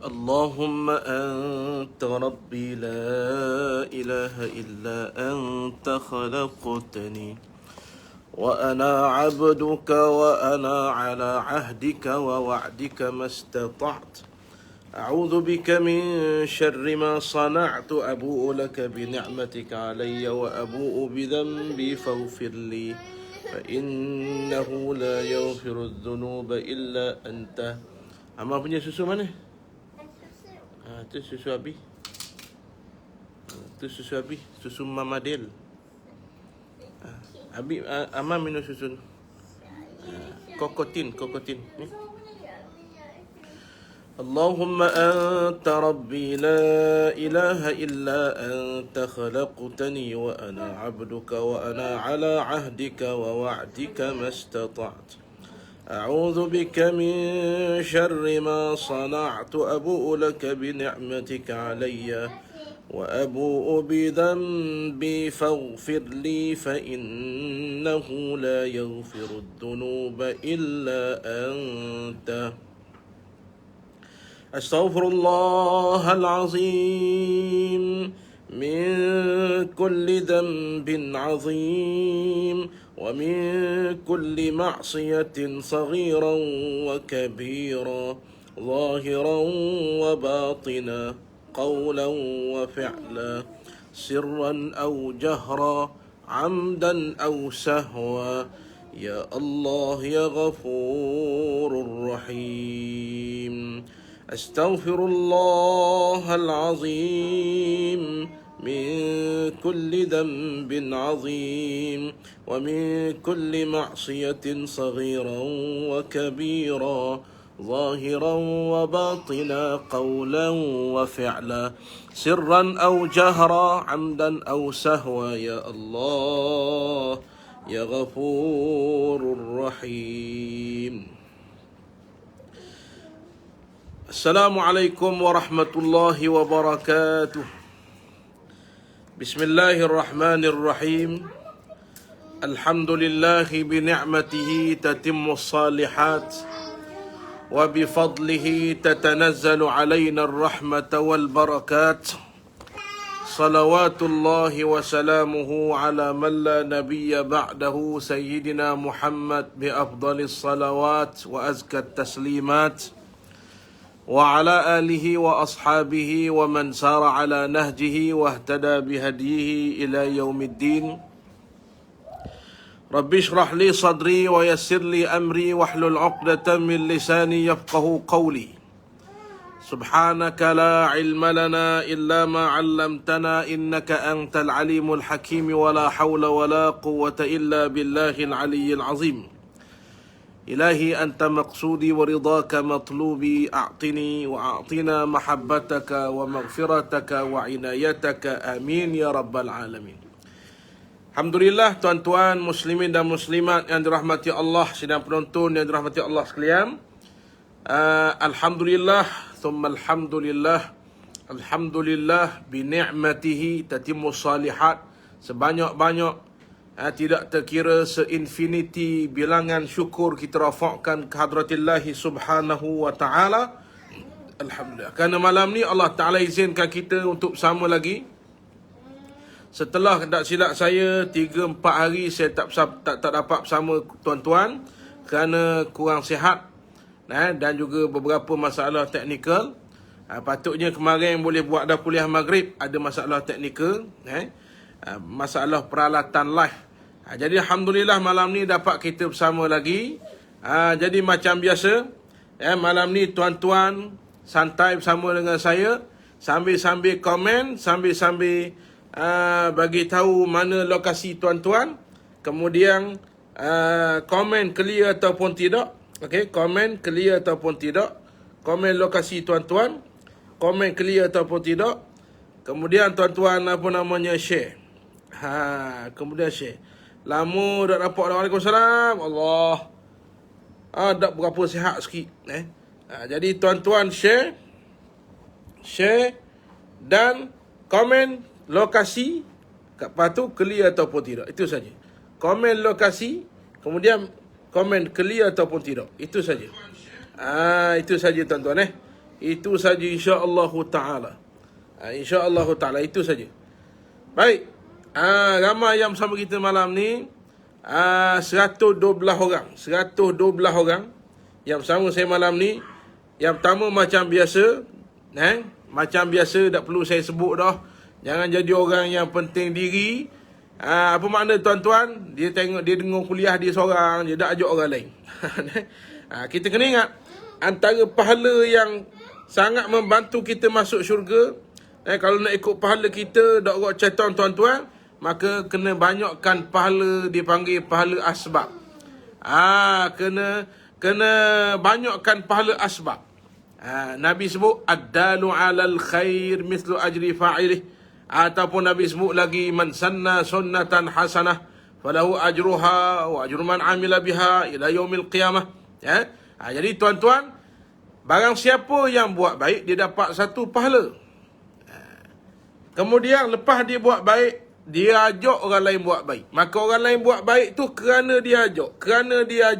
اللهم أنت ربي لا إله إلا أنت خلقتني وأنا عبدك وأنا على عهدك ووعدك ما استطعت أعوذ بك من شر ما صنعت أبوء لك بنعمتك علي وأبوء بذنبي فاغفر لي فإنه لا يغفر الذنوب إلا أنت. Amal punya susu mana? Itu susu Abi. Itu susu Abi, susu Mama Del. Abi, Amal minum susu. Kokotin ni. اللهم أنت ربي لا إله إلا أنت خلقتني وأنا عبدك وأنا على عهدك ووعدك ما استطعت أعوذ بك من شر ما صنعت أبوء لك بنعمتك علي وأبوء بذنبي فاغفر لي فإنه لا يغفر الذنوب إلا أنت أستغفر الله العظيم من كل ذنب عظيم ومن كل معصية صغيرا وكبيرا ظاهرا وباطنا قولا وفعلا سرا أو جهرا عمدا أو سهوا يا الله يا غفور رحيم أستغفر الله العظيم من كل ذنب عظيم ومن كل معصية صغيرا وكبيرا ظاهرا وباطنا قولا وفعلا سرا أو جهرا عمدا أو سهوا يا الله يا غفور رحيم. Assalamualaikum warahmatullahi wabarakatuh. Bismillahirrahmanirrahim. Alhamdulillahi bini'matihi tatimmu salihat wa bifadlihi tatanazzalu alaina ar-rahmata wal barakat. Salawatullahi wa salamuhu ala man la nabiyya ba'dahu sayyidina Muhammad bi afdalis salawat wa azkat taslimat وعلى آله وأصحابه ومن سار على نهجه واهتدى بهديه إلى يوم الدين. رب اشرح لي صدري ويسر لي أمري واحلل عقدة من لساني يفقه قولي. سبحانك لا علم لنا إلا ما علمتنا إنك أنت العليم الحكيم ولا حول ولا قوة إلا بالله العلي العظيم. إلهي أنت مقصودي ورضاك مطلوبي أعطني وأعطنا محبتك ومغفرتك وعنايتك آمين يا رب العالمين. Alhamdulillah, tuan-tuan muslimin dan muslimat yang dirahmati Allah, sidang penonton yang dirahmati Allah sekalian. Alhamdulillah, thumma alhamdulillah. Alhamdulillah bini'matihi tatimmu salihat. Sebanyak-banyak tidak terkira seinfinity bilangan syukur kita rafakkan ke hadratillahi subhanahu wa ta'ala. Alhamdulillah. Kerana malam ni Allah Ta'ala izinkan kita untuk bersama lagi. Setelah tak silap saya 3-4 hari saya tak dapat bersama tuan-tuan kerana kurang sihat dan juga beberapa masalah teknikal. Patutnya kemarin boleh buat dah kuliah maghrib, ada masalah teknikal, masalah peralatan live. Jadi Alhamdulillah malam ni dapat kita bersama lagi. Jadi macam biasa, malam ni tuan-tuan santai bersama dengan saya, sambil-sambil komen, sambil-sambil bagi tahu mana lokasi tuan-tuan. Kemudian komen clear ataupun tidak. Okey, komen clear ataupun tidak. Komen lokasi tuan-tuan, komen clear ataupun tidak. Kemudian tuan-tuan share. Kemudian share. Lama dah dapat. Waalaikumsalam. Allah. Tak berapa sihat sikit. Jadi tuan-tuan share dan komen lokasi. Lepas tu clear ataupun tidak. Itu saja. Komen lokasi, kemudian komen clear ataupun tidak. Itu saja. Itu saja tuan-tuan. Itu saja insya-Allah taala. Insya-Allah taala itu saja. Baik. Ramai yang bersama kita malam ni 112 orang. 112 orang yang bersama saya malam ni. Yang pertama macam biasa, macam biasa tak perlu saya sebut dah. Jangan jadi orang yang penting diri. Apa makna tuan-tuan? Dia dengar kuliah dia seorang, dia tak ajak orang lain. Kita kena ingat antara pahala yang sangat membantu kita masuk syurga. Kalau nak ikut pahala kita, Dr. Cheton tuan-tuan, maka kena banyakkan pahala, dipanggil pahala asbab. Kena banyakkan pahala asbab. Nabi sebut ad-dalu 'alal khair mislu ajri fa'ilih, ataupun Nabi sebut lagi man sanna sunnatan hasanah falahu ajruha wa ajru man 'amila biha ila yaumil qiyamah. Jadi tuan-tuan, barang siapa yang buat baik dia dapat satu pahala. Kemudian lepas dia buat baik, dia ajak orang lain buat baik. Maka orang lain buat baik tu kerana dia ajak, kerana dia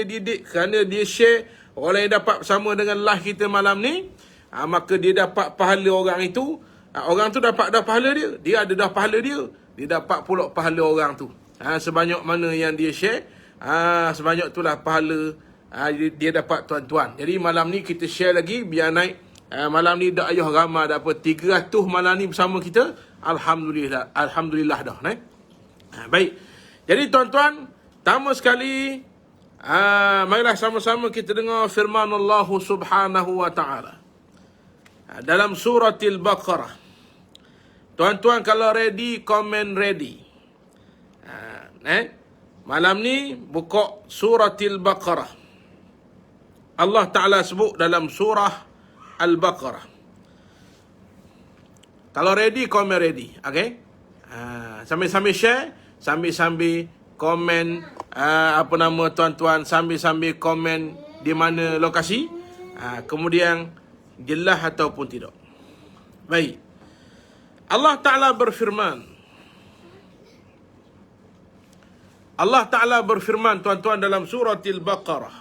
didik, kerana dia share. Orang lain dapat bersama dengan live kita malam ni. Maka dia dapat pahala orang itu. Orang tu dapat dah pahala dia. Dia ada dah pahala dia. Dia dapat pula pahala orang tu. Sebanyak mana yang dia share, sebanyak itulah pahala dia dapat tuan-tuan. Jadi malam ni kita share lagi biar naik. Malam ni dah ayuh ramai dah apa 300 malam ni bersama kita. Alhamdulillah dah. Baik. Jadi tuan-tuan, pertama sekali marilah sama-sama kita dengar firman Allah Subhanahu wa taala dalam surah Al-Baqarah. Tuan-tuan kalau ready, komen ready. Malam ni buka surah Al-Baqarah. Allah Ta'ala sebut dalam surah Al-Baqarah. Kalau ready, komen ready. Okay? Sambil-sambil share, sambil-sambil komen apa nama tuan-tuan, sambil-sambil komen di mana lokasi. Kemudian jelas ataupun tidak. Baik. Allah Ta'ala berfirman. Allah Ta'ala berfirman tuan-tuan dalam surah Al-Baqarah.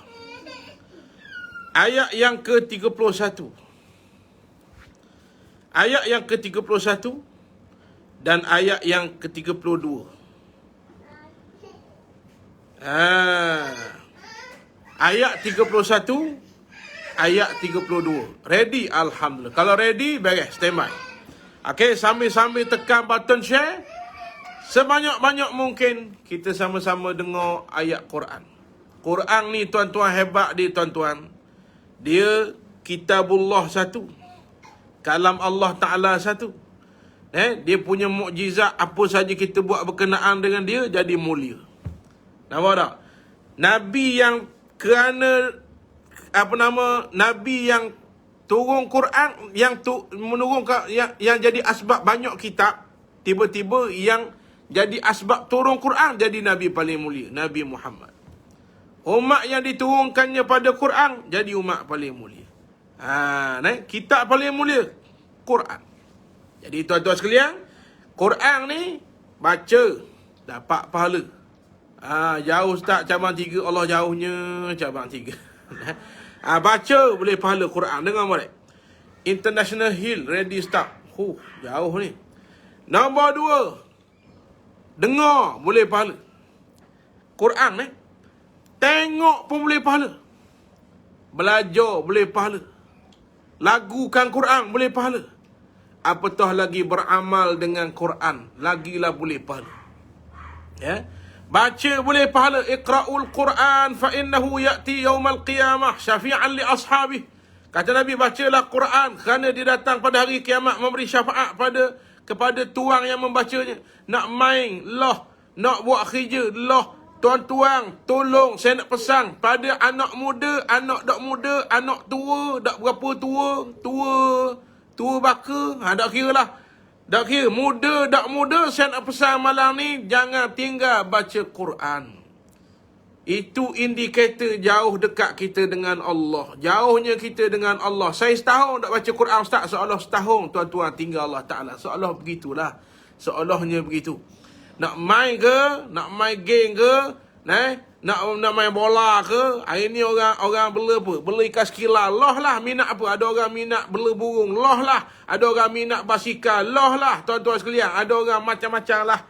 Ayat yang ke-31. Ayat yang ke-31 dan ayat yang ke-32. Ayat 31, ayat 32. Ready? Alhamdulillah. Kalau ready, beres, standby. Okay, sambil-sambil tekan button share. Sebanyak-banyak mungkin kita sama-sama dengar ayat Quran. Quran ni tuan-tuan hebat dia tuan-tuan. Dia kitabullah satu. Kalam Allah Ta'ala satu. Dia punya mukjizat, apa saja kita buat berkenaan dengan dia, jadi mulia. Nampak tak? Nabi yang Nabi yang turun Quran, yang jadi asbab banyak kitab, tiba-tiba yang jadi asbab turun Quran, jadi Nabi paling mulia, Nabi Muhammad. Umat yang diturunkannya pada Quran, jadi umat paling mulia. Kitab paling mulia, Quran. Jadi tuan-tuan sekalian, Quran ni baca dapat pahala. Jauh Ustaz cabang 3, Allah jauhnya cabang 3. Baca boleh pahala Quran. Dengar boleh. International Hill ready start. Jauh ni. Nombor 2, dengar boleh pahala. Quran ni. Tengok pun boleh pahala. Belajar boleh pahala. Lagukan Quran boleh pahala. Apatah lagi beramal dengan Quran, lagilah boleh pahala. Baca boleh pahala. Iqra'ul Quran fa innahu ya'ti yaumal qiyamah syafi'an li ashabih. Kata Nabi, bacalah Quran kerana dia datang pada hari kiamat memberi syafaat kepada tuang yang membacanya. Nak main lah, nak buat kerja lah. Tuan-tuan, tolong saya nak pesan pada anak muda, anak dak muda, anak tua, dak berapa tua baka, dak kira lah. Dak kira, muda, dak muda, saya nak pesan malam ni, jangan tinggal baca Quran. Itu indikator jauh dekat kita dengan Allah. Jauhnya kita dengan Allah. Saya setahun tak baca Quran Ustaz, seolah setahun tuan-tuan tinggal Allah Ta'ala. Seolah begitulah. Seolahnya begitu. Nak main ke, nak main game ke, nak main bola ke, hari ni orang bela apa? Bela ikan skila, loh lah. Minat apa? Ada orang minat bela burung, loh lah. Ada orang minat basikal, loh lah. Tuan-tuan sekalian, ada orang macam-macam lah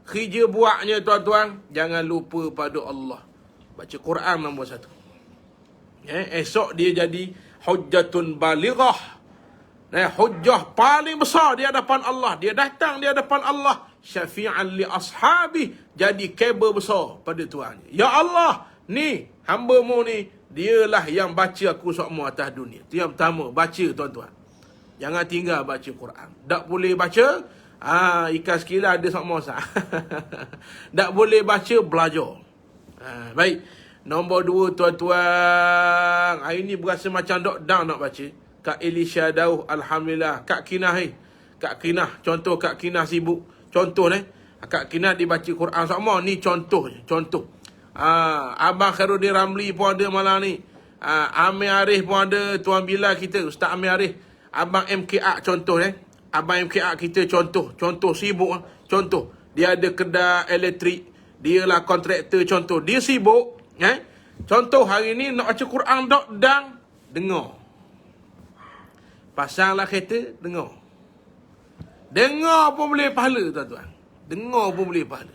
kerja buatnya, tuan-tuan. Jangan lupa pada Allah. Baca Quran nombor 1. Esok dia jadi hujjatun balighah. Hujjah paling besar di hadapan Allah. Dia datang di hadapan Allah. Syafi'an li ashabi. Jadi kabel besar pada Tuhan. Ya Allah, ni hamba-Mu ni, dialah yang baca aku semua atas dunia. Itu yang pertama, baca, tuan-tuan. Jangan tinggal baca Quran. Tak boleh baca, ikan sekila ada semua sah. Tak boleh baca, belajar. Baik. Nombor 2, tuan-tuan. Hari ni berasa macam down nak baca. Kak Elisha Dauh, Alhamdulillah. Kak Kinah, Kak Kinah, contoh Kak Kinah sibuk. Contoh Kak Kinah dibaca Quran sama. Ni contoh je, contoh. Abang Khairuddin Ramli pun ada malam ni. Amir Arif pun ada, Tuan Bilal kita, Ustaz Amir Arif. Abang MKA contoh Abang MKA kita contoh sibuk. Contoh, dia ada kedai elektrik. Dia lah kontraktor, contoh. Dia sibuk. Contoh hari ni nak baca Quran dan dengar. Pasanglah kereta, dengar. Dengar pun boleh pahala, tuan-tuan. Dengar pun boleh pahala.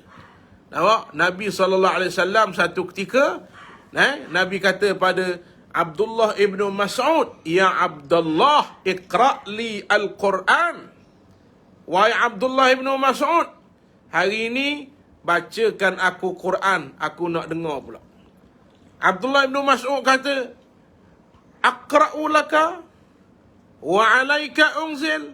Nampak? Nabi SAW satu ketika, Nabi kata pada Abdullah ibn Mas'ud, Ya Abdullah, iqra' li al-Quran. Wahai Abdullah ibn Mas'ud, hari ini bacakan aku Quran, aku nak dengar pula. Abdullah ibn Mas'ud kata, Aqra'u laka wa alaika unzil.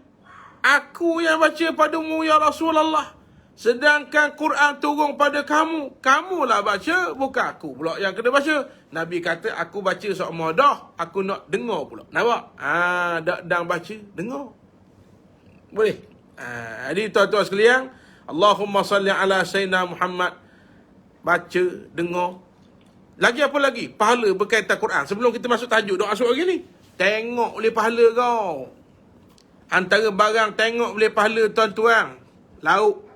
Aku yang baca padamu ya Rasulullah. Sedangkan Quran turun pada kamu. Kamulah baca, bukan aku pula yang kena baca. Nabi kata, aku baca semua dah. Aku nak dengar pula. Nampak? Dak baca, dengar. Boleh? Jadi tuan-tuan sekalian, Allahumma salli ala Sayyidina Muhammad. Baca, dengar. Lagi apa lagi? Pahala berkaitan Quran. Sebelum kita masuk tajuk, doa masuk lagi ni. Tengok boleh pahala kau. Antara barang tengok boleh pahala, tuan-tuan, lauk.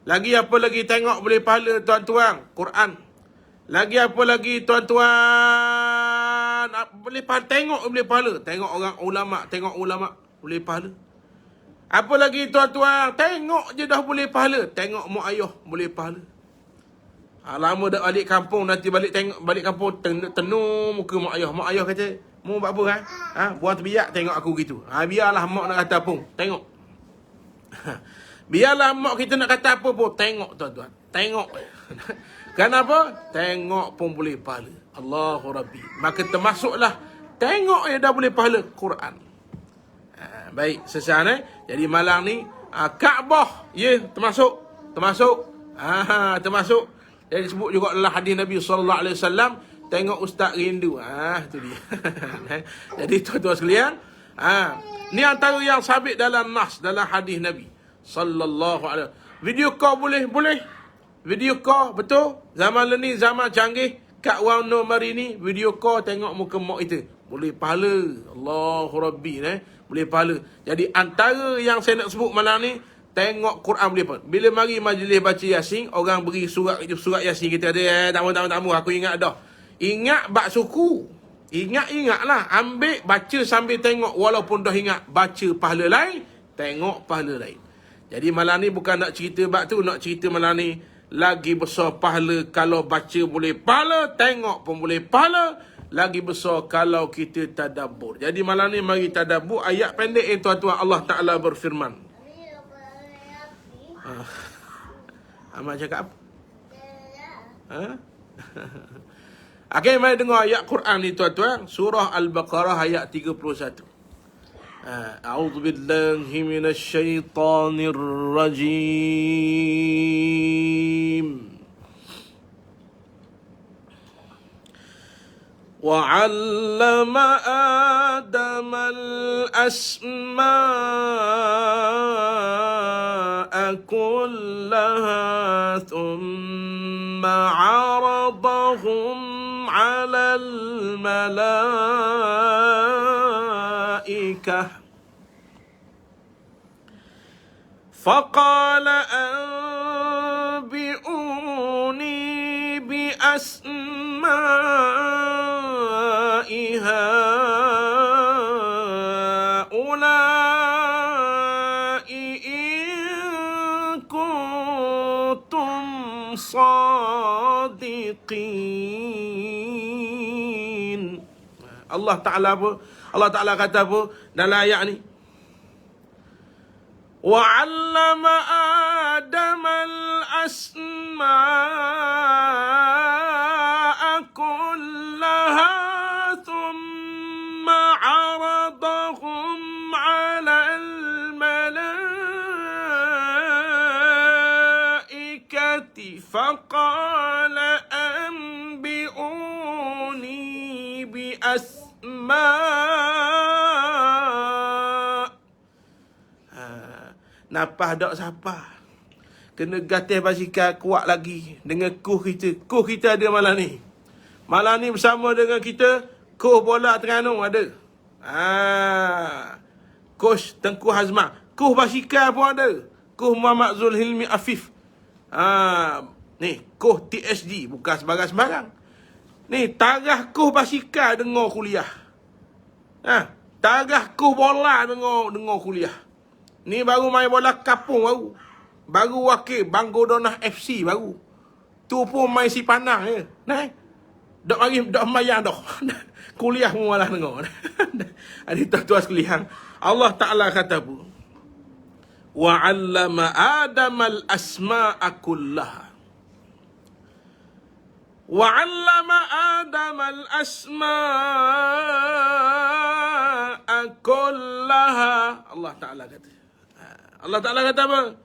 Lagi apa lagi tengok boleh pahala, tuan-tuan? Quran. Lagi apa lagi, tuan-tuan? Boleh pahala, tengok boleh pahala. Tengok orang ulama, tengok ulama boleh pahala. Apa lagi, tuan-tuan? Tengok je dah boleh pahala. Tengok mak ayah boleh pahala. Lama dah balik kampung, nanti balik kampung tenung muka mak ayah. Mak ayah kata, mu buat apa buang terbiak tengok aku gitu. Biarlah mak nak kata apa, tengok. Biarlah mak kita nak kata apa pun, tengok, tuan-tuan. Tengok. Kenapa? Tengok pun boleh pahala. Allahu Rabbi. Maka termasuklah tengok dah boleh pahala Quran. Baik, sesaat jadi malam ni Kaabah, termasuk. Termasuk. Jadi disebut juga dalam hadis Nabi SAW, tengok ustaz rindu. Tu dia. Jadi tuan-tuan sekalian, ni antara yang sabit dalam nas, dalam hadis Nabi sallallahu alaihi wasallam. Video call boleh? Video call, betul? Zaman ni zaman canggih. Kat warna mari ni, video call tengok muka mak kita. Boleh pahala. Allahu Rabbi, boleh pahala. Jadi antara yang saya nak sebut malam ni, tengok Quran boleh pahala. Bila mari majlis baca Yasin, orang beri surat Yasin, kita ada tamu, aku ingat dah. Ingat bak suku. Ingatlah. Ambil, baca sambil tengok. Walaupun dah ingat, baca pahala lain, tengok pahala lain. Jadi malam ni bukan nak cerita bak tu, nak cerita malam ni lagi besar pahala kalau baca boleh pahala, tengok pun boleh pahala. Lagi besar kalau kita tadabbur. Jadi malam ni mari tadabbur ayat pendek tuan-tuan. Allah Ta'ala berfirman. Amat cakap apa? Okay, mari dengar ayat Quran ni, tuan-tuan. Surah Al-Baqarah ayat 31. A'udzu billahi minasy syaithanir rajim. وَعَلَّمَ آدَمَ الْأَسْمَاءَ كُلَّهَا ثُمَّ عَرَضَهُمْ عَلَى الْمَلَائِكَةِ فَقَالَ أَنبِئُونِي بِأَسْمَاءِ بأسماء هؤلاء إن كنتم صادقين. Allah Ta'ala apa? Allah Ta'ala kata apa dalam ayat ni? وَعَلَّمَ آدَمَ الْأَسْمَاءَ كُلَّهَا ثُمَّ عَرَضَهُمْ عَلَى الْمَلَائِكَةِ فَقَالَ أَنبِئُونِي بِأَسْمَاءِ. Napah dak siapa? Kena gatih basikal kuat lagi dengan kuh kita. Kuh kita ada malam ni. Malam ni bersama dengan kita, kuh bola Terengganu ada. Coach Tengku Hazmah. Kuh basikal pun ada. Kuh Muhammad Zulhilmi Afif. Ni, kuh TSG. Bukan sembarang-sembarang. Ni, tarah kuh basikal dengar kuliah. Tarah kuh bola dengar kuliah. Ni baru main bola kapung baru. Baru wakil Banggodonah FC baru. Tu pun main si panang je. Nah. Dok mayang dah. Kuliah pun malah dengar. Adik tuan-tuan sekalian, Allah Ta'ala kata apa? Wa 'allama Adama al-asma'a kullaha. Wa 'allama Adama al-asma'a kullaha. Allah Ta'ala kata. Allah Ta'ala kata apa?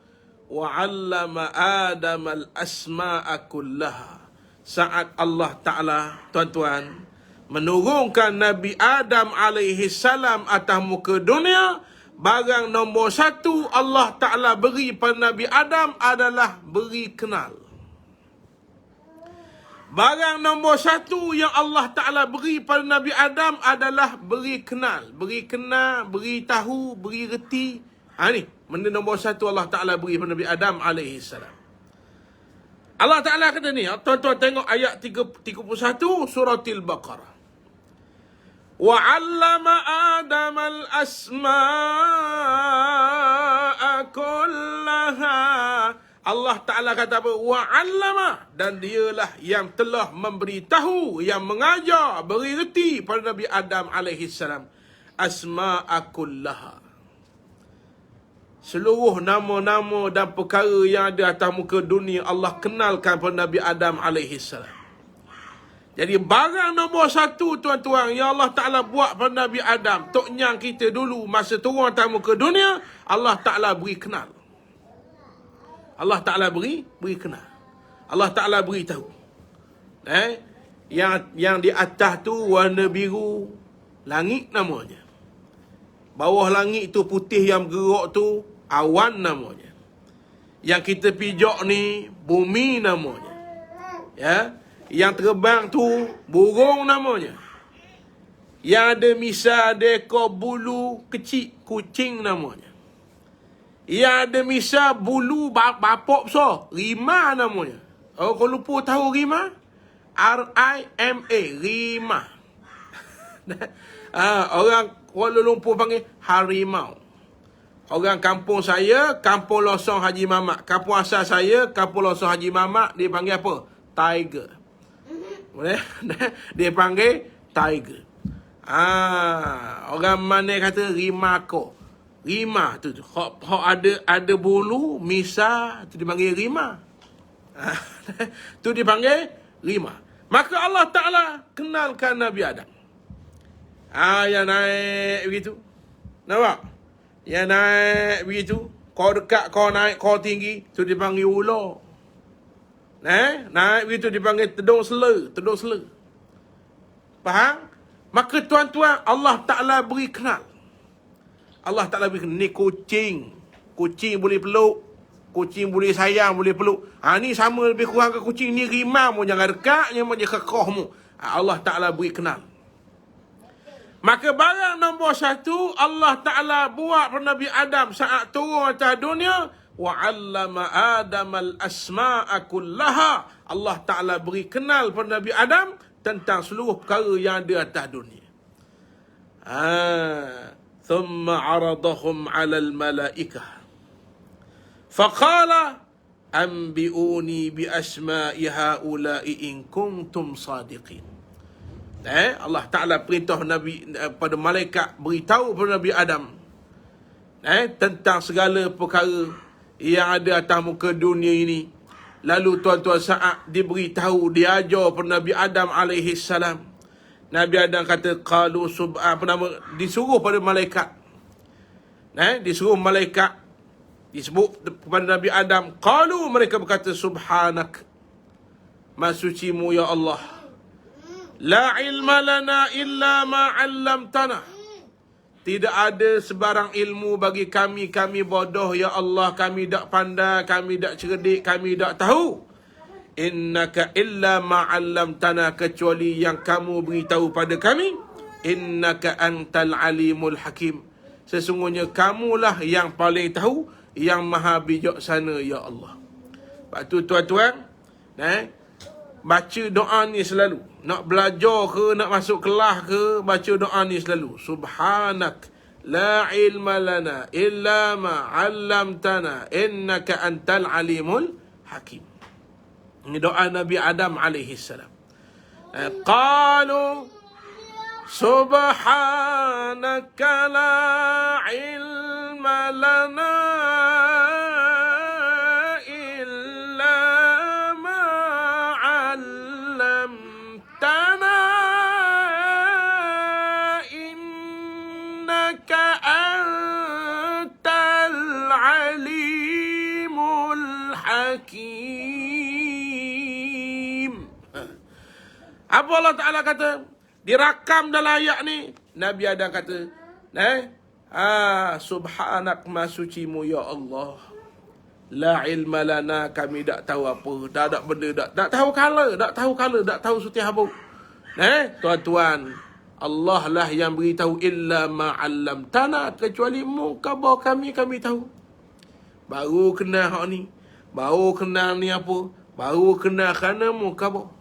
Wa 'allama Adama al-asma'a kullaha. Saat Allah Ta'ala, tuan-tuan, menurunkan Nabi Adam alaihi salam atas muka dunia, barang nombor satu Allah Ta'ala beri pada Nabi Adam adalah beri kenal. Barang nombor satu yang Allah Ta'ala beri pada Nabi Adam adalah beri kenal. Beri kenal, beri tahu, beri reti. Ni, benda nombor satu Allah Ta'ala beri pada Nabi Adam alaihi salam. Allah Ta'ala kata ni, tuan-tuan tengok ayat 31 surah Al-Baqarah. Wa 'allama Adama al-asma'a kullaha. Allah Ta'ala kata apa? Wa 'allama, dan dialah yang telah memberitahu, yang mengajar, beri reti pada Nabi Adam alaihi salam asma'a kullaha. Seluruh nama-nama dan perkara yang ada atas muka dunia Allah kenalkan pada Nabi Adam alaihi salam. Jadi barang nombor satu, tuan-tuan, yang Allah Ta'ala buat pada Nabi Adam, tok nyang kita dulu masa turun atas muka dunia, Allah Ta'ala beri kenal. Allah Ta'ala beri kenal. Allah Ta'ala beri tahu. Yang di atas tu warna biru, langit namanya. Bawah langit tu putih yang bergerak tu awan namanya. Yang kita pijak ni bumi namanya. Ya, yang terbang tu burung namanya. Yang ada misal ada ekor bulu kecil, kucing namanya. Yang ada misal bulu bapak besar, rima namanya. Oh, kalau lupa tahu rima? R-I-M-A, rima. Orang Kuala Lumpur panggil harimau. Orang kampung saya, Kampung Losong Haji Mamat. Kampung asal saya, Kampung Losong Haji Mamat, dia panggil apa? Tiger. Boleh? Dia panggil tiger. Orang mana kata rimako. Rima tu. Hak ada bulu, misa, tu dipanggil rima. Tu dipanggil rima. Maka Allah Ta'ala kenalkan Nabi Adam. Yang naik begitu. Nampak? Yang naik begitu. Kau dekat, kau naik, kau tinggi. Tu dipanggil ular. Naik begitu dipanggil tedung sela. Faham? Maka tuan-tuan, Allah Ta'ala beri kenal. Allah Ta'ala beri kenal. Ni kucing. Kucing boleh peluk. Kucing boleh sayang, boleh peluk. Ni sama lebih kurang ke kucing. Ni rimau mu. Jangan dekat, jangan kekoh mu. Allah Ta'ala beri kenal. Maka barang nombor satu Allah Ta'ala buat pada Nabi Adam saat turun atas dunia, wa 'allama Adam al-asma'a kullaha. Allah Taala beri kenal pada Nabi Adam tentang seluruh perkara yang ada atas dunia. Thumma 'aradahum 'ala al-malaikah. Faqala anbi'uni bi asma'i haula'i in kuntum sadiqin. Allah Ta'ala perintah Nabi pada malaikat beritahu pada Nabi Adam tentang segala perkara yang ada atas muka dunia ini. Lalu tuan-tuan saat diberitahu, diajar pada Nabi Adam alaihi salam. Nabi Adam kata qalu disuruh pada malaikat. Disuruh malaikat, disebut kepada Nabi Adam, qalu, mereka berkata, subhanak, maha sucimu ya Allah, la ilma lana illa ma 'allamtana. Tidak ada sebarang ilmu bagi kami, kami bodoh ya Allah, kami tak pandai, kami tak cerdik, kami tak tahu. Innaka illa ma 'allamtana, kecuali yang kamu beritahu pada kami. Innaka antal alimul hakim, sesungguhnya kamulah yang paling tahu, yang maha bijaksana ya Allah. Lepas tu tuan-tuan, baca doa ni selalu. Nak belajar ke, nak masuk kelas ke, baca doa ni selalu. Subhanak, la ilma lana illa ma 'allamtana, innaka antal alimul hakim. Ini doa Nabi Adam alaihi salam. Qalu subhanaka la ilma lana apa Allah Ta'ala kata? Dirakam dalam ayat ni. Nabi Adam kata, subhanak, maha sucimu ya Allah. La ilma lana, kami tak tahu apa. Tak ada benda, tak tahu kala, tak tahu setiap apa. Tuan-tuan, Allah lah yang beritahu, illa ma 'allamtana, kecuali mu khabar kami tahu. Baru kenal hak ni, baru kenal ni apa, baru kenal kerana mu khabar.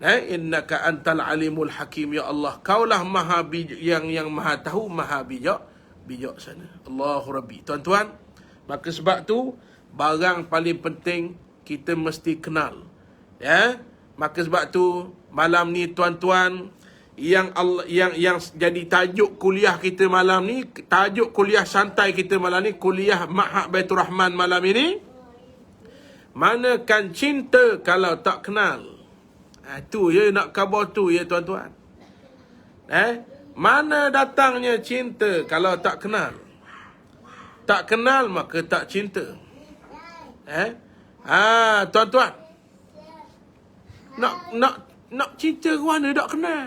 Innaka antal alimul hakim ya Allah, kaulah maha yang maha tahu, maha bijaksana. Allahu Rabbi. Tuan-tuan, maka sebab tu barang paling penting kita mesti kenal. Maka sebab tu malam ni tuan-tuan, yang jadi tajuk kuliah kita malam ni, tajuk kuliah santai kita malam ni, kuliah Ma'had Baitur Rahman malam ini, manakan cinta kalau tak kenal. Tu je nak khabar tu ya tuan-tuan. Mana datangnya cinta kalau tak kenal? Tak kenal maka tak cinta. Tuan-tuan, nak cinta ke mana tak kenal?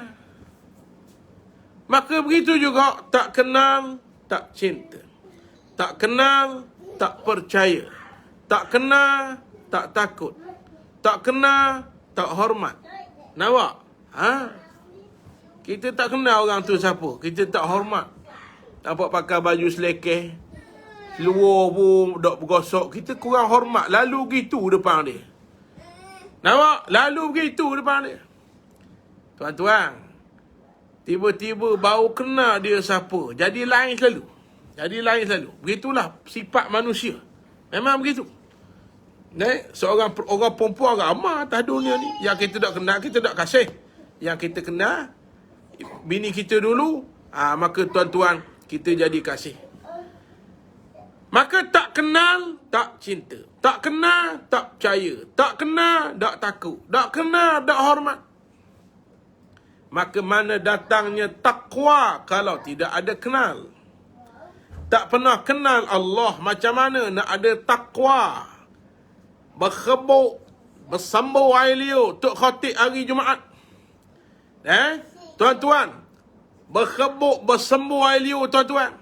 Maka begitu juga, tak kenal tak cinta. Tak kenal tak percaya. Tak kenal tak takut. Tak kenal tak hormat. Nampak? Kita tak kenal orang tu siapa. Kita tak hormat. Nampak pakai baju selekeh, luar pun dok bergosok. Kita kurang hormat. Lalu gitu depan dia. Nampak? Lalu begitu depan dia. Tuan-tuan, tiba-tiba baru kenal dia siapa, jadi lain selalu. Begitulah sifat manusia. Memang begitu. Seorang orang perempuan ramai atas dunia ni, yang kita tak kenal, kita tak kasih. Yang kita kenal bini kita dulu, maka tuan-tuan, kita jadi kasih. Maka tak kenal tak cinta. Tak kenal tak percaya. Tak kenal tak takut. Tak kenal tak hormat. Maka mana datangnya takwa kalau tidak ada kenal? Tak pernah kenal Allah, macam mana nak ada takwa? Berkhebuk, bersambung air liur tok khatib hari Jumaat. Tuan-tuan, berkhebuk, bersambung air liur tuan-tuan.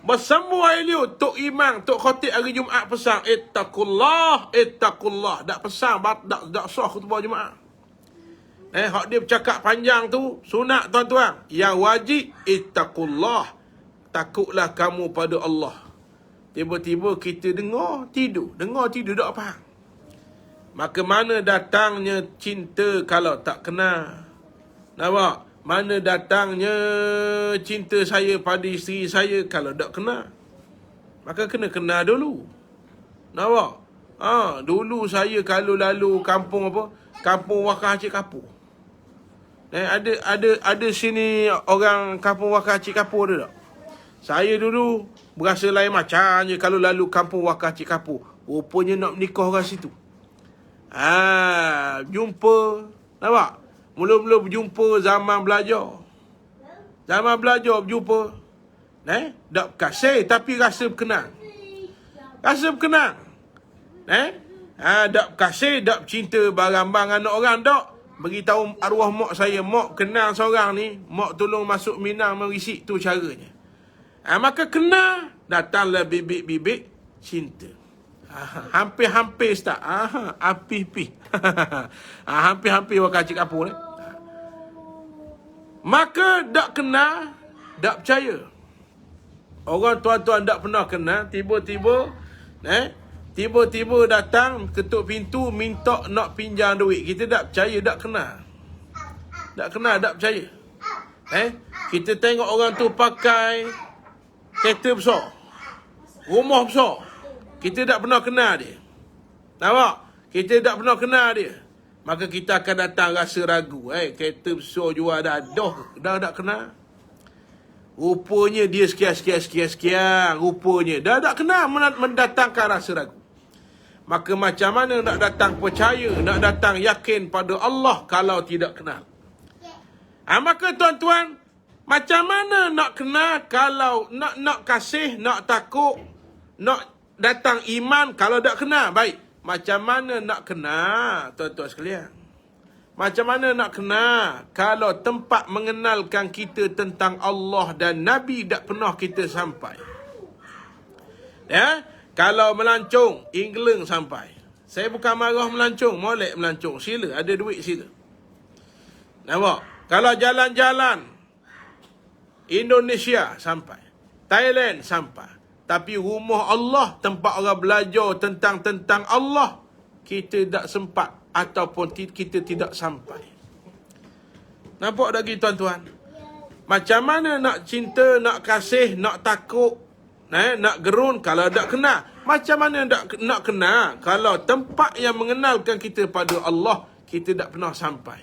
Bersambung air liur tok imam, tok khatib hari Jumaat pesan ittaqullah. Dak pesan, dak sah khutbah Jumaat. Hak dia bercakap panjang tu sunat tuan-tuan. Yang wajib ittaqullah, takutlah kamu pada Allah. Tiba-tiba kita dengar tidur tak faham. Maka mana datangnya cinta kalau tak kenal? Nampak? Mana datangnya cinta saya pada isteri saya kalau tak kenal? Maka kena kenal dulu. Nampak? Dulu saya kalau lalu kampung apa? Kampung Wakah Cik Kapur. Ada sini orang kampung Wakah Cik Kapur ada tak? Saya dulu berasa lain macam je kalau lalu kampung Wakah Cik Kapur. Rupanya nak menikah orang situ. Jumpa. Nampak? Mula-mula berjumpa zaman belajar. Zaman belajar berjumpa. Tak kasih tapi rasa berkenan. Rasa berkenan. Tak kasih, tak cinta barang-barang anak orang tak. Beritahu arwah mak saya, mak kenal seorang ni, mak tolong masuk Minang merisik, tu caranya. Maka kenal, datanglah bibit-bibit cinta. Hampir-hampir Ustaz. Api-api. Hampir-hampir Wakah Cik Kapur ni. Maka tak kenal, tak percaya. Orang tuan-tuan tak pernah kenal, tiba-tiba datang, ketuk pintu, minta nak pinjam duit. Kita tak percaya, tak kenal. Tak kenal, tak percaya. Kita tengok orang tu pakai kereta besar, rumah besar. Kita tak pernah kenal dia. Nampak? Kita tak pernah kenal dia. Maka kita akan datang rasa ragu. Kereta besar jual dah tak kenal. Rupanya dia sekian. Rupanya dah tak kenal, mendatangkan rasa ragu. Maka macam mana nak datang percaya, nak datang yakin pada Allah kalau tidak kenal? Maka tuan-tuan, macam mana nak kenal kalau nak kasih, nak takut, nak datang iman kalau tak kenal? Baik, macam mana nak kenal, tuan-tuan sekalian? Macam mana nak kenal kalau tempat mengenalkan kita tentang Allah dan Nabi tak pernah kita sampai? Kalau melancong, England sampai. Saya bukan marah melancong, molek melancong. Sila, ada duit sila. Nampak? Kalau jalan-jalan, Indonesia sampai. Thailand sampai. Tapi rumah Allah, tempat orang belajar tentang Allah, kita tak sempat ataupun kita tidak sampai. Nampak lagi tuan-tuan? Macam mana nak cinta, nak kasih, nak takut, nak gerun kalau tak kenal? Macam mana nak kenal kalau tempat yang mengenalkan kita pada Allah, kita tak pernah sampai?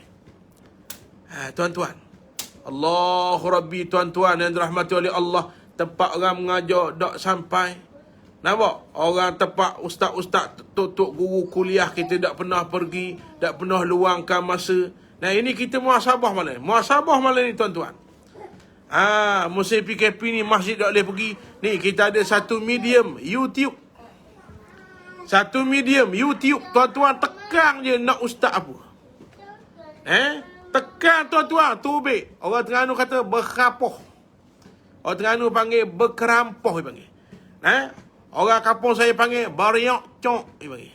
Tuan-tuan, Allahu Rabbi, tuan-tuan yang dirahmati oleh Allah, tempat orang mengajar tak sampai. Nampak? Orang tempat ustaz-ustaz, tok-tok guru kuliah kita tak pernah pergi, tak pernah luangkan masa. Ini kita muhasabah malam ni. Muhasabah malam ni tuan-tuan. Musim PKP ni masjid tak boleh pergi. Ni kita ada satu medium YouTube. Satu medium YouTube. Tuan-tuan tekan je nak ustaz apa. Tekan tuan-tuan, tubik. Orang Terengganu kata berkerapoh. Orang Terengganu panggil berkerampoh dia panggil. Orang kampung saya panggil bariak cok dia panggil.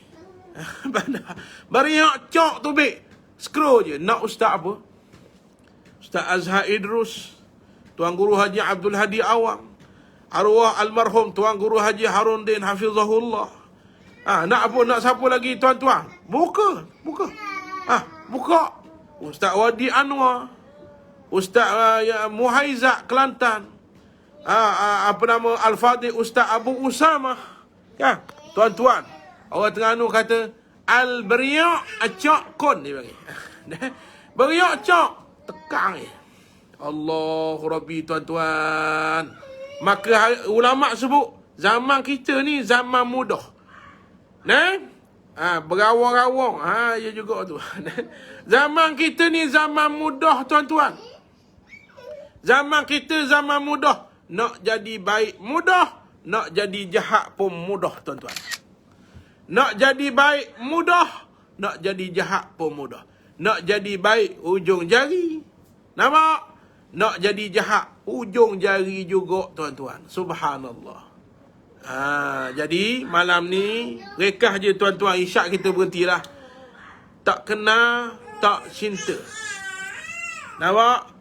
Bariak cok tubik. Scroll je nak ustaz apa? Ustaz Azhar Idrus, Tuan Guru Haji Abdul Hadi Awang, arwah almarhum Tuan Guru Haji Haruddin Hafizahullah. Nak apa, nak siapa lagi tuan-tuan? Buka. Buka. Ustaz Wadi Anwar, Ustaz Muhaizak Kelantan, Al-Fadhil Ustaz Abu Usamah. Tuan-tuan, orang Terengganu kata al-beriak acak kon dia panggil. Beriak acak tekang je. Allahu Rabbi, tuan-tuan. Maka ulama sebut zaman kita ni zaman mudah. Berawang-rawang. Ya juga tu. Zaman kita ni zaman mudah, tuan-tuan. Zaman kita zaman mudah. Nak jadi baik mudah, nak jadi jahat pun mudah, tuan-tuan. Nak jadi baik mudah, nak jadi jahat pun mudah. Nak jadi baik ujung jari. Nampak? Nak jadi jahat ujung jari juga, tuan-tuan. Subhanallah. Jadi malam ni rekah je tuan-tuan, isyak kita berhentilah. Tak kenal, tak cinta. Nampak?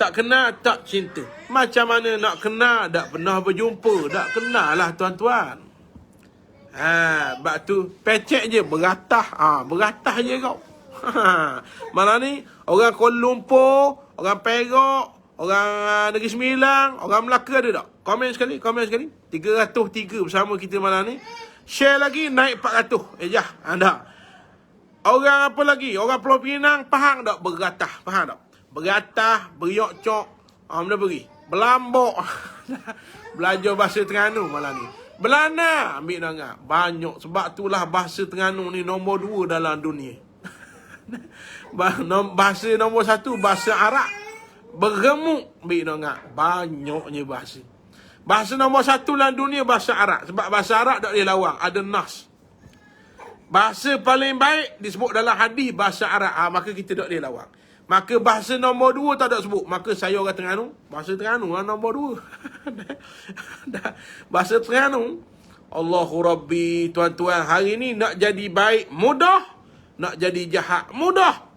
Tak kenal, tak cinta. Macam mana nak kenal, tak pernah berjumpa. Tak kenal lah tuan-tuan. Sebab tu, pecek je, beratah. Beratah je kau. Malah ni, orang Kuala Lumpur, orang Perak, orang Negeri Sembilan, orang Melaka ada tak? Komen sekali. 303 bersama kita malam ni. Share lagi, naik 400. Anda. Orang apa lagi? Orang Pulau Pinang, faham tak? Beratah, faham tak? Beratah, beriok cok, mana beri? Belambok. Belajar bahasa Terengganu malam ni. Belana, ambil dengar. Banyak. Sebab itulah bahasa Terengganu ni nombor 2 dalam dunia. Bahasa nombor 1, bahasa Arab. Bergemuk, ambil dengar. Banyaknya bahasa. Bahasa nombor 1 dalam dunia, bahasa Arab. Sebab bahasa Arab tak boleh lawang. Ada nas. Bahasa paling baik disebut dalam hadis bahasa Arab. Maka kita tak boleh lawang. Maka bahasa nombor 2 tak ada sebut. Maka saya orang Terengganu. Bahasa Terengganu lah nombor 2. Bahasa Terengganu. Allahu Rabbi. Tuan-tuan, hari ni nak jadi baik mudah. Nak jadi jahat mudah.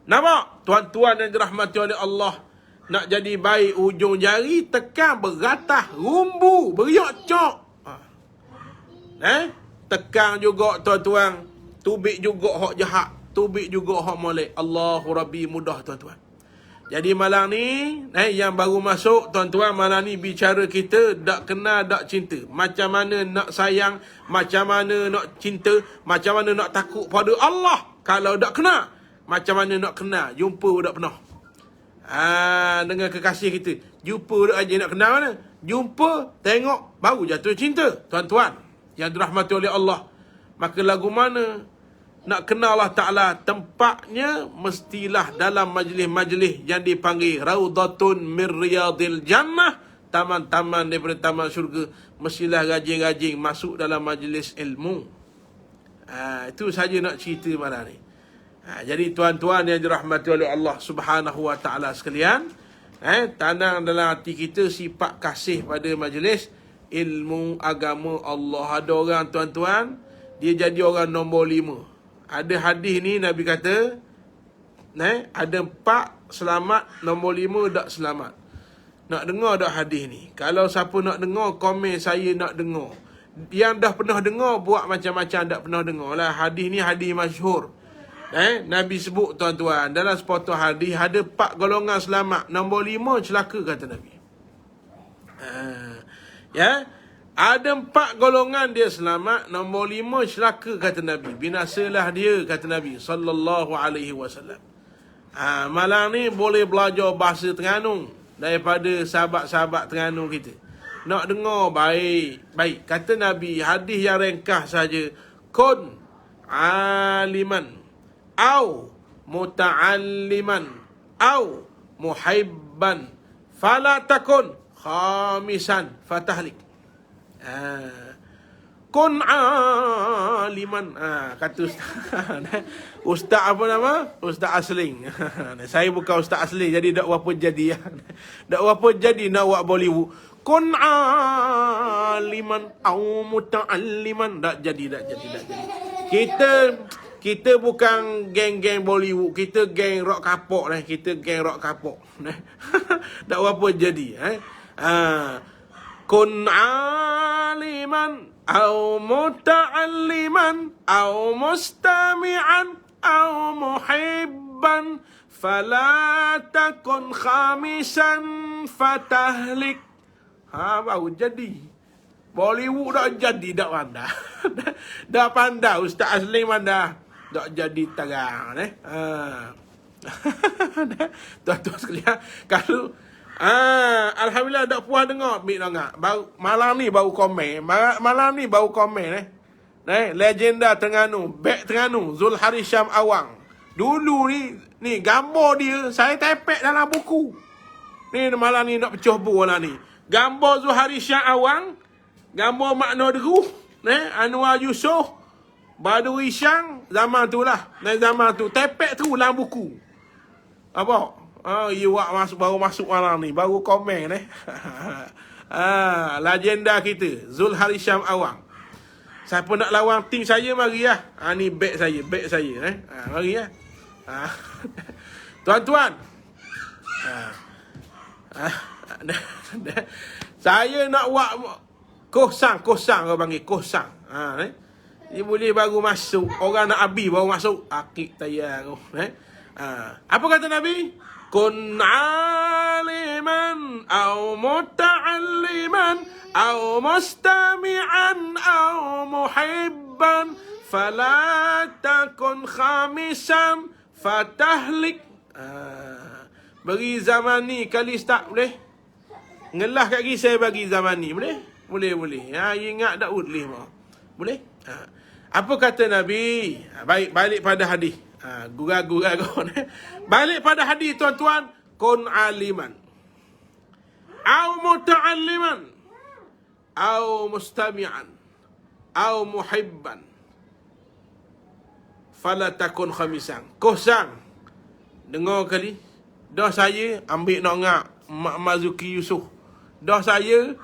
Nampak? Tuan-tuan yang dirahmati oleh Allah. Nak jadi baik ujung jari. Tekan beratah. Rumbu. Beriok cok. Tekan juga tuan-tuan. Tubik juga hak jahat. Tubik juga hak molek. Allahu Rabbi mudah tuan-tuan. Jadi malam ni, yang baru masuk, tuan-tuan, malam ni bicara kita tak kenal, tak cinta. Macam mana nak sayang, macam mana nak cinta, macam mana nak takut pada Allah. Kalau tak kenal, macam mana nak kenal, jumpa tak pernah. Dengan kekasih kita, jumpa tak aja nak kenal mana. Jumpa, tengok, baru jatuh cinta. Tuan-tuan, yang dirahmati oleh Allah. Maka lagu mana nak kenal Allah Ta'ala, tempatnya mestilah dalam majlis-majlis yang dipanggil Raudatun min Riyadil Jannah, taman-taman daripada taman syurga. Mestilah rajin-rajin masuk dalam majlis ilmu. Itu saja nak cerita malam ni. Jadi tuan-tuan yang dirahmati oleh Allah Subhanahu Wa Ta'ala sekalian, tanam dalam hati kita sifat kasih pada majlis ilmu agama Allah. Ada orang tuan-tuan, dia jadi orang nombor 5. Ada hadis ni Nabi kata, ada 4 selamat, nombor 5 tak selamat. Nak dengar tak hadis ni? Kalau siapa nak dengar, komen saya nak dengar. Yang dah pernah dengar, buat macam-macam tak pernah dengar lah. Hadis ni hadis masyhur. Nabi sebut tuan-tuan, dalam sepotong hadis ada 4 golongan selamat. Nombor 5 celaka kata Nabi. Ada 4 golongan dia selamat, nombor 5 celaka kata Nabi. Binasalah dia kata Nabi sallallahu alaihi wasallam. Malam ni boleh belajar bahasa Terengganu daripada sahabat-sahabat Terengganu kita. Nak dengar baik. Kata Nabi, hadis yang ringkas saja. Kun aliman au muta'alliman au muhibban fala takun khamisan fatahlik. Kun aliman. Kata Ustaz apa nama? Ustaz Asling. Saya bukan Ustaz Asli, jadi tak apa jadi. Tak apa jadi nak buat Bollywood. Kun aliman au muta'alliman. Tak jadi. Kita bukan geng-geng Bollywood. Kita geng rock kapok. Kita geng rock kapok. Tak apa jadi. Kun aliman au muta'alliman au mustami'an au muhibban fala takun khamisan fatahlik. Baru jadi. Bollywood tak jadi, tak pandai. Dah pandai Ustaz Aslim pandai. Tak jadi terang. Tuan-tuan sekalian, kalau alhamdulillah tak puas dengar, ambil dengar. Malam ni baru komen. Legenda Terengganu, back Terengganu, Zulhari Syam Awang. Dulu ni gambar dia saya tepek dalam buku. Ni malam ni nak pecah buah lah ni. Gambar Zulhari Syam Awang, gambar Makno Deru, Anwar Yusof, Baduri Syang, zaman tu lah. Zaman tu tepek tu dalam buku. Apa? Baru masuk malam ni. Baru komen legenda kita Zulhari Syam Awang. Siapa nak lawan tim saya, mari lah. Ni back saya. Mari lah. Tuan-tuan, Saya nak buat kosang orang panggil kosang. Dia boleh baru masuk, orang nak habis baru masuk, akik tayar tu. Apa kata Nabi? Kun aliman au muta'alliman au mustami'an au muhibban fala takun khamisan fatahlik. Bagi zaman ni kali start boleh? Ngelah kat gigi saya bagi zaman ni. Boleh? Boleh. Ingat Daud 5. Boleh? Apa kata Nabi? Baik, balik pada hadis. Gurau-gurau kau. Balik pada hadis tuan-tuan. Kun aliman. Au muta'alliman. Au mustami'an. Au muhibban. Fala takun khamisan. Kosang. Dengar kali. Dah saya ambil nak ngak Mak Mazuki Yusof. Dah saya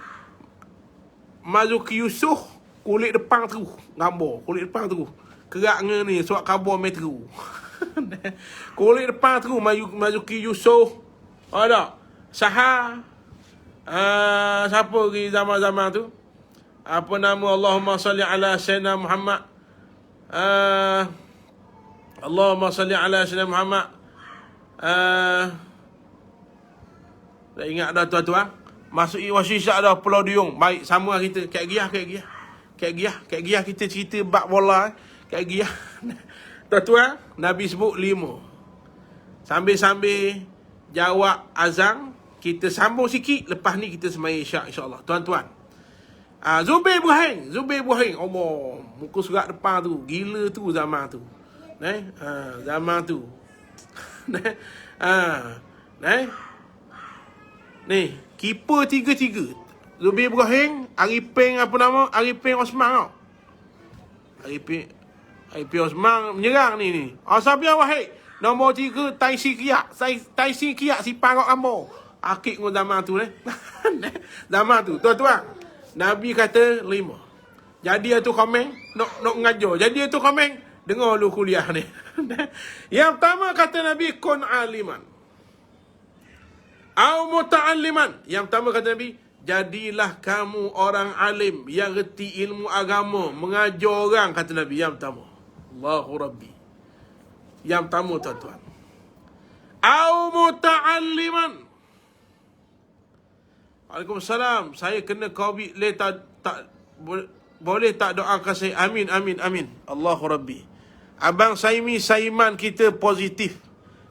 Mazuki Yusof kulit depan tu gambar kulit depan tu kerak nge ni suat khabar metro. Kulit depan tu Mazuki Yusof ada Saha siapa lagi zaman-zaman tu apa nama Allahumma salli ala sayyidina Muhammad Allahumma salli ala sayyidina Muhammad tak ingat dah tuan-tuan. Masuk wasisyak dah Pulau Duyung. Baik, sama kita. Kek giah kita cerita bab bola. Kek giah. Tuan-tuan, Nabi sebut 5. Sambil-sambil jawab azan, kita sambung sikit. Lepas ni kita sembahyang isyak insya-Allah. Tuan-tuan. Zubair Ibrahim. Allah, muka surat depan tu. Gila tu zaman tu. Zaman tu. Ni, keeper 3-3. Zubair Ibrahim, Arifin apa nama? Arifin Osman tau. Arifin Osman menyerang ni. Asabiah Wahid. Nombor 3, Taisi Kiak si parok ambo. Akik dengan zaman tu zaman tu. Tuan-tuan, Nabi kata 5. Jadi tu komen nak ngajar. Jadi tu komen dengar lu kuliah ni. Yang pertama kata Nabi kun aliman. Au muta'alliman. Yang pertama kata Nabi, jadilah kamu orang alim yang reti ilmu agama, mengajar orang, kata Nabi. Yang pertama. Allahu Rabbi. Yang pertama tuan-tuan. Au muta'alliman. Waalaikumsalam. Saya kena COVID, boleh tak doakan saya? Amin. Allahu Rabbi. Abang Saimi, Saiman kita positif.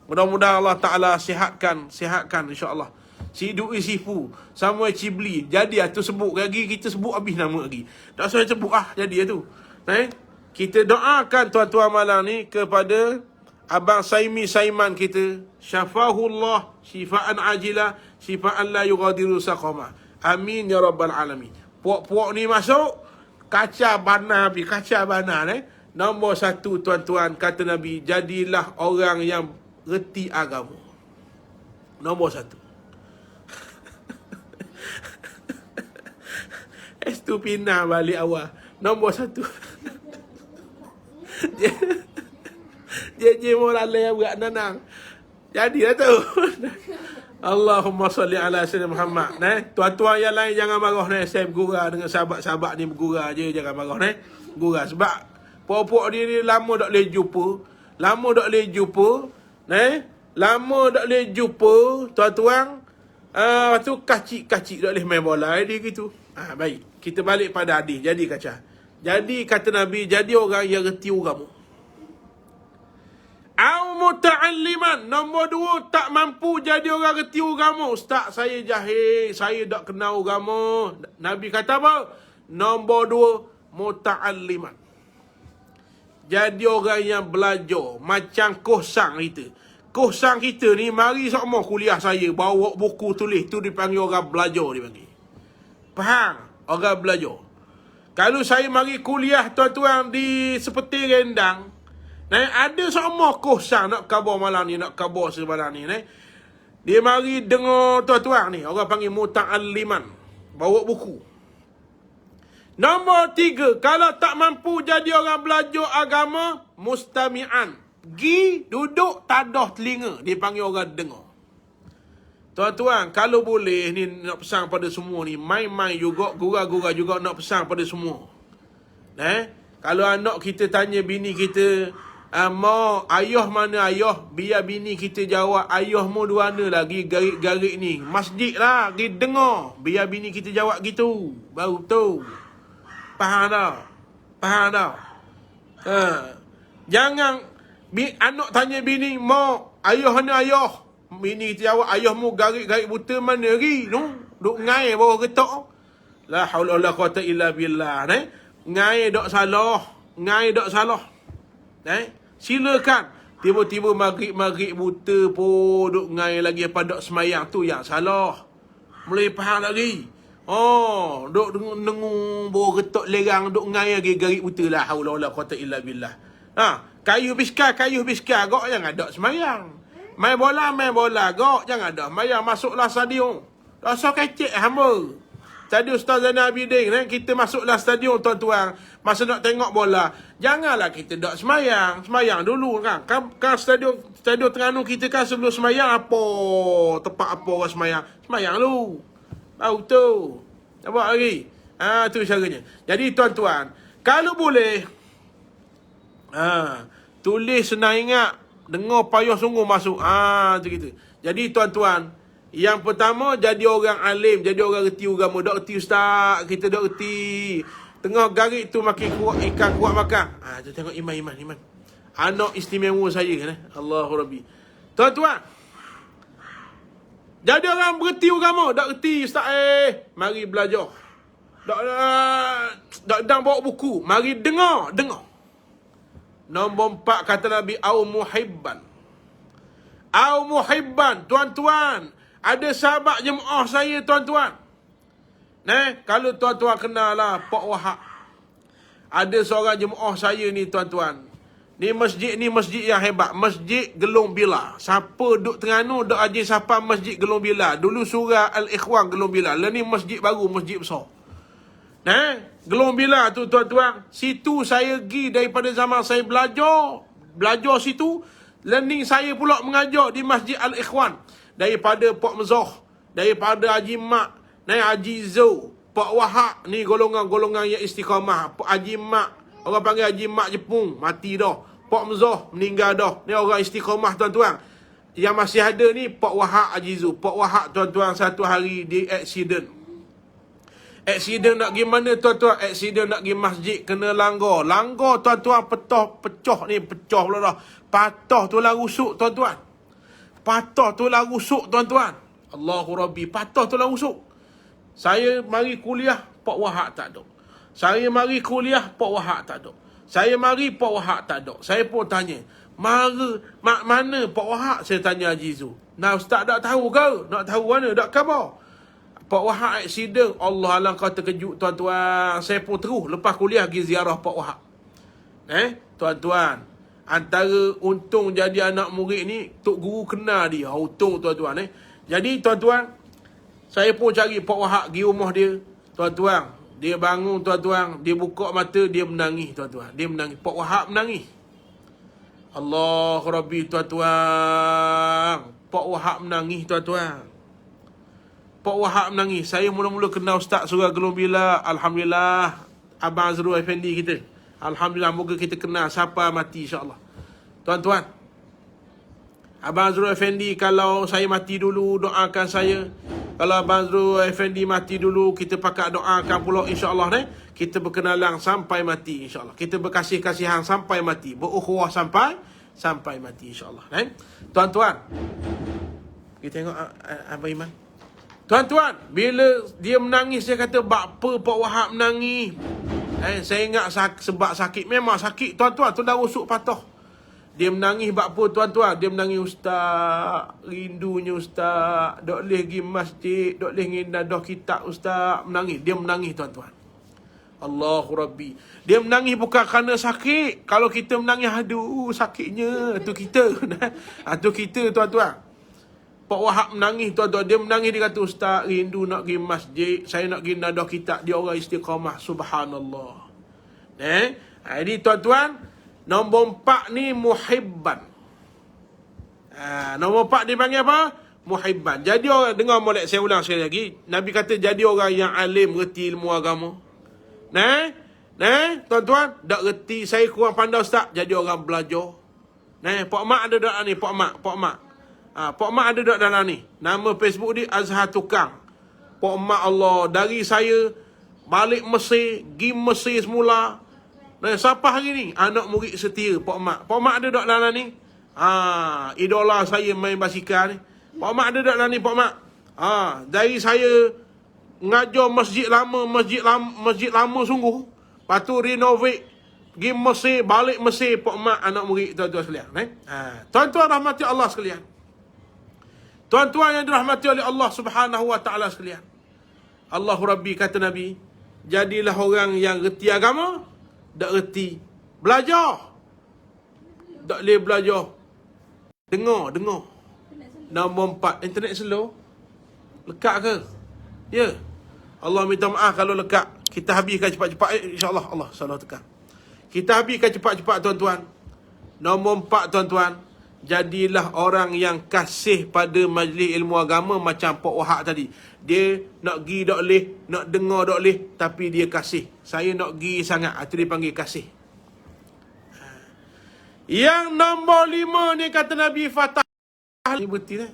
Mudah-mudahan Allah Ta'ala sihatkan insya-Allah. Si Dui Sifu, Samuel Cibli. Jadi tu sebut lagi, kita sebut habis nama lagi. Tak usah sebut jadi tu. Kita doakan tuan-tuan malam ni kepada Abang Saimi Saiman kita. Syafahullah, syifaan ajila, syifaan la yughadiru saqama. Amin ya rabbal alamin. Puak-puak ni masuk, kaca bana. Nombor 1 tuan-tuan, kata Nabi, jadilah orang yang reti agama. Nombor 1. Tu pindah balik awal. Nombor 1. Dia morale buat nanang. Jadilah tu. Allahumma salli ala sayyidina Muhammad. Tuan-tuan yang lain jangan marah saya bergurau dengan sahabat-sahabat ni, bergurau je, jangan marah Gurau sebab puak-puak dia ni lama tak boleh jumpa. Tuan-tuan. Tu kacik-kacik tak boleh main bola dia gitu. Baik, kita balik pada hadis. Jadi kata Nabi, jadi orang yang reti agama. Au muta'alliman. Nombor 2, tak mampu jadi orang reti agama. Ustaz, saya jahil, saya tak kenal agama. Nabi kata apa? Nombor 2, muta'alliman. Jadi orang yang belajar. Macam kosang kita ni, mari semua kuliah saya, bawa buku tulis, tu dipanggil orang belajar, dipanggil. Faham? Orang belajar. Kalau saya mari kuliah tuan-tuan di seperti rendang, ada semua kosang nak khabar malam ni, nak khabar semalam ni. Dia mari dengar tuan-tuan ni, orang panggil muta'alliman, bawa buku. Nombor 3, kalau tak mampu jadi orang belajar agama, mustami'an. Gi duduk tadah telinga, dia panggil orang dengar. Tuan-tuan, kalau boleh ni nak pesan pada semua ni, main-main juga, gura-gura juga nak pesan pada semua. Kalau anak kita tanya bini kita, Mak, ayah mana ayah? Biar bini kita jawab, ayahmu di mana lagi garik-garik ni? Masjid lah, pergi dengar. Biar bini kita jawab gitu. Baru tu. Faham tak? Faham tak? Jangan anak tanya bini, Mak, ayah mana ayah? Bini kita jawab, ayahmu garik-garik buta mana lagi? No? Duk ngai bawah getok. La haula wala quwata illa billah. Ngai dok salah. Ngai dok salah. Silakan. Tiba-tiba maghrib buta pun duk ngai lagi apa dok semayang tu yang salah. Mulai faham lagi. Duk dengung bawah getok lerang duk ngai lagi garik buta. La haula wala quwata illa billah. Kayu biskar gok yang ada semayang. Main bola gok jangan ada semayang. Masuklah stadion. Rasa kecek hamba. Tadi Ustaz Zainal Abidin, kita masuklah stadion tuan-tuan. Masa nak tengok bola, janganlah kita dok semayang. Semayang dulu kan. Kan stadion Terengganu kita kan sebelum semayang apa? Tempat apa orang semayang? Semayang dulu. Tahu tu. Nampak lagi? Tu caranya. Jadi tuan-tuan, kalau boleh, tulis senang ingat. Dengar payah sungguh masuk. Macam gitu. Jadi tuan-tuan, yang pertama, jadi orang alim, jadi orang reti agama. Dok reti ustaz, kita dok reti. Tengah garik tu makin kuat, ikan kuat makan. Tu tengok iman. Anak istimewa saya. Allahu Rabbi. Tuan-tuan, jadi orang berhenti agama. Dok reti ustaz, mari belajar. Dok bawa buku. Mari dengar. Nombor 4 kata Nabi, au muhibban. Tuan-tuan, ada sahabat jemaah saya tuan-tuan. Kalau tuan-tuan kenal lah Pak Wahab. Ada seorang jemaah saya ni tuan-tuan. Ni masjid yang hebat. Masjid Gelong Bila. Siapa duk Terengganu duk aji siapa Masjid Gelong Bila. Dulu surah Al-Ikhwan Gelong Bila. Lah ni masjid baru, masjid besar. Gelong Bila tu tuan-tuan. Situ saya pergi daripada zaman saya belajar situ. Learning saya pula mengajar di Masjid Al-Ikhwan. Daripada Pak Mezah, daripada Haji Mak, Haji Zo, Pak Wahab, ni golongan-golongan yang istiqamah. Haji Mak, orang panggil Haji Mak Jepun, mati dah. Pak Mezah meninggal dah. Ni orang istiqamah tuan-tuan. Yang masih ada ni Pak Wahab, Haji Zo. Pak Wahab tuan-tuan satu hari di accident nak pergi mana tuan-tuan? Accident nak pergi masjid, kena langgar tuan-tuan, pecah pula dah. Patah tulang rusuk tuan-tuan. Allahu Rabbi, patah tulang rusuk. Saya mari kuliah, Pak Wahab tak ada. Saya mari Pak Wahab tak ada. Saya pun tanya, mana Pak Wahab? Saya tanya Haji Zu. Ustaz tak tahu ke? Nak tahu mana? Tak khabar. Pak Wahab accident. Allah alam kau terkejut tuan-tuan. Saya pun terus lepas kuliah pergi ziarah Pak Wahab. Tuan-tuan, antara untung jadi anak murid ni, Tok Guru kenal dia. Untung tuan-tuan. Jadi tuan-tuan, saya pun cari Pak Wahab pergi rumah dia. Tuan-tuan, dia bangun tuan-tuan, dia buka mata, dia menangis tuan-tuan. Dia menangis. Pak Wahab menangis. Allah Rabbi tuan-tuan. Pak Wahab menangis tuan-tuan. Saya mula-mula kenal Ustaz Surah Gelong Bila. Alhamdulillah. Abang Azrul Effendi kita. Alhamdulillah, moga kita kenal siapa mati insyaAllah. Tuan-tuan, Abang Azrul Effendi, kalau saya mati dulu, doakan saya. Kalau Abang Azrul Effendi mati dulu, kita pakat doakan pula insyaAllah. Kita berkenalan sampai mati insyaAllah. Kita berkasih-kasihan sampai mati. Berukhuwah sampai mati insyaAllah. Tuan-tuan, kita tengok Abang Iman. Tuan-tuan, bila dia menangis, dia kata, apa Pak Wahab menangis? Saya ingat sebab sakit. Memang sakit tuan-tuan, tulang rusuk patah. Dia menangis sebab apa tuan-tuan? Dia menangis, Ustaz, rindunya Ustaz, dok boleh pergi masjid, dok boleh ngindadah kitab Ustaz. Dia menangis tuan-tuan. Allahu Rabbi. Dia menangis bukan kerana sakit. Kalau kita menangis, aduh sakitnya, tu kita. Tu kita tuan-tuan. Pak Wahab menangis tuan-tuan. Dia menangis, dia kata, Ustaz, rindu nak pergi masjid, saya nak pergi nadah kitab. Dia orang istiqamah. Subhanallah. Jadi tuan-tuan, nombor 4 ni muhibban. Nombor 4 dipanggil apa? muhibban. Jadi orang, dengar molek saya ulang sekali lagi. Nabi kata jadi orang yang alim, reti ilmu agama. Tuan-tuan, tak reti, saya kurang pandai ustaz, jadi orang belajar. Pak Mak ada dalam ni, Pak Mak. Pak Mak ada dalam ni. Nama Facebook dia Azhar Tukang. Pak Mak Allah, dari saya balik Mesir, pergi Mesir semula. Siapa hari ni? Anak murid setia Pak Mak. Pak Mak ada dalam ni? Idola saya main basikal ni. Pak Mak ada dalam ni, Pak Mak. Dari saya ngajar masjid lama sungguh. Lepas tu renovate, pergi Mesir, balik Mesir, Pak Mak anak murid tuan-tuan sekalian. Tuan-tuan rahmati Allah sekalian. Tuan-tuan yang dirahmati oleh Allah Subhanahu wa taala sekalian. Allahu Rabbi, kata Nabi, jadilah orang yang reti agama, tak reti belajar. Tak boleh belajar. Dengar. Nombor 4, internet slow. Lekat ke? Ya. Allah minta maaf kalau lekat. Kita habiskan cepat-cepat. InsyaAllah Allah salah tekan. Kita habiskan cepat-cepat tuan-tuan. Nombor 4 tuan-tuan. Jadilah orang yang kasih pada majlis ilmu agama macam Pak Wahab tadi. Dia nak pergi tak boleh, nak dengar tak boleh, tapi dia kasih. Saya nak pergi sangat. Itu dia panggil kasih. Yang nombor 5 ni kata Nabi Fatah. Ni betul.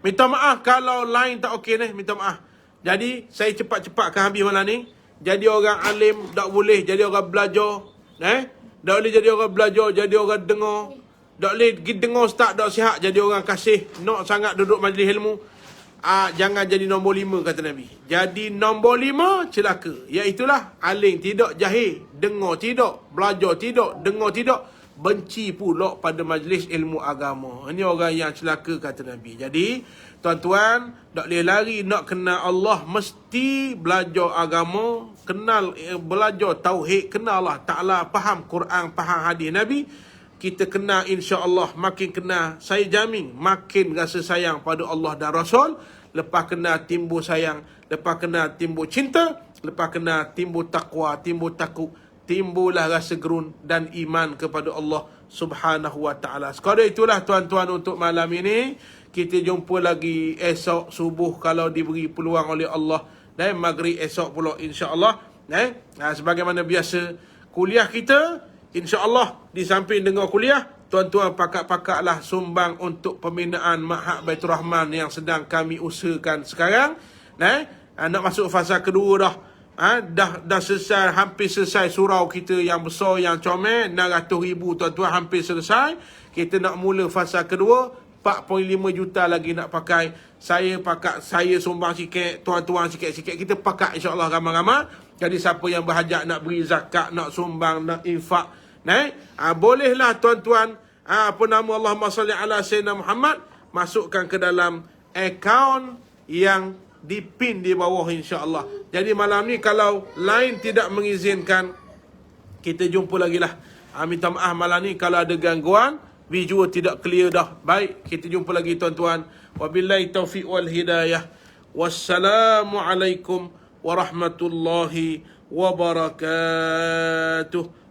Minta maaf kalau line tak okey ni. Minta maaf. Jadi, saya cepat-cepatkan habis malam ni. Jadi orang alim, tak boleh jadi orang belajar. Tak boleh jadi orang belajar, jadi orang dengar. Tak boleh pergi dengar ustaz, tak sihat, jadi orang kasih. Nak sangat duduk majlis ilmu. Jangan jadi nombor 5, kata Nabi. Jadi nombor 5, celaka. Iaitulah, alim tidak jahil. Dengar tidak, belajar tidak, dengar tidak. Benci pula pada majlis ilmu agama. Ini orang yang celaka, kata Nabi. Jadi, tuan-tuan, tak boleh lari nak kenal Allah. Mesti belajar agama, kenal, belajar tauhid, kenal Allah Ta'ala, faham Quran, faham hadis Nabi. Kita kenal, insya-Allah, makin kenal, saya jamin, makin rasa sayang pada Allah dan Rasul. Lepas kenal, timbul sayang. Lepas kenal, timbul cinta. Lepas kenal, timbul taqwa, timbul takut. Timbullah rasa gerun dan iman kepada Allah Subhanahu wa taala. Sekadar itulah tuan-tuan untuk malam ini. Kita jumpa lagi esok subuh kalau diberi peluang oleh Allah, dan maghrib esok pula insya-Allah. Sebagaimana biasa kuliah kita, insya-Allah di samping dengar kuliah, tuan-tuan pakak-pakaklah sumbang untuk pembinaan Ma'had Baitur Rahman yang sedang kami usahakan sekarang. Nak masuk fasa kedua dah. Dah selesai, hampir selesai surau kita yang besar, yang comel, 600,000 tuan-tuan, hampir selesai. Kita nak mula fasa kedua, 4.5 juta lagi nak pakai. Saya sumbang sikit, tuan-tuan sikit-sikit. Kita pakai insya-Allah ramai-ramai. Jadi siapa yang berhajat nak beri zakat, nak sumbang, nak infak, bolehlah tuan-tuan, Allahumma salli ala Sayyidina Muhammad, masukkan ke dalam akaun yang dipin di bawah insya-Allah. Jadi malam ni kalau line tidak mengizinkan, kita jumpa lagi lah. Minta maaf malam ni kalau ada gangguan, visual tidak clear dah. Baik, kita jumpa lagi tuan-tuan. Wabillahi taufiq wal hidayah. Wassalamualaikum warahmatullahi wabarakatuh.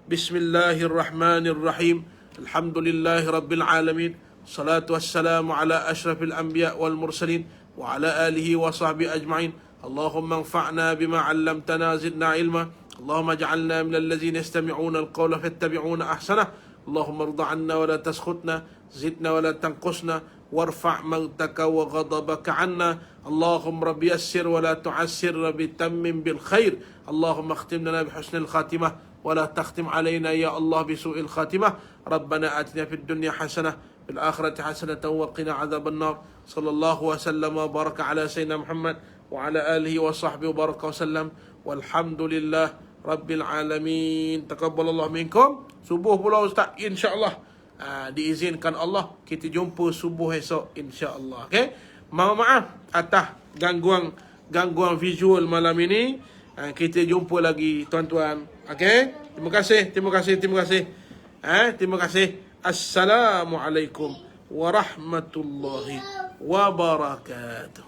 Bismillahirrahmanirrahim. Alhamdulillahi rabbil alamin. Salatu wassalamu ala ashrafil anbiya wal mursalin wa ala alihi wa sahbihi ajma'in. Allahumma anfa'na bima 'allamtana zidna ilma. Allahumma ij'alna minal ladzina yastami'una al-qawla fattabi'una ahsanah. Allahumma rida 'anna wa la taskhutna, zidna wa la tanqusna, warfa' mautaka wa ghadabaka 'anna. Allahumma rabbi yassir wa la tu'assir, rabbi tammim bil khair. Allahumma akhtim lana bi husnil khatimah wa la takhtim 'alaina ya Allah bi su'il khatimah. Rabbana atina fid dunya hasanah fil akhirati hasanatan wa qina 'adzaban nar. Sallallahu wa sallama wa baraka ala sayyidina Muhammad wa ala alihi wa sahbihi wa baraka wa sallam. Walhamdulillah rabbil alamin. Taqabbalallahu minkum. Subuh pula ustaz, insya-Allah. Diizinkan Allah, kita jumpa subuh esok insya-Allah. Okey. Mohon maaf atas gangguan visual malam ini. Kita jumpa lagi tuan-tuan. Okey. Terima kasih. Terima kasih. Assalamualaikum warahmatullahi wabarakatuh.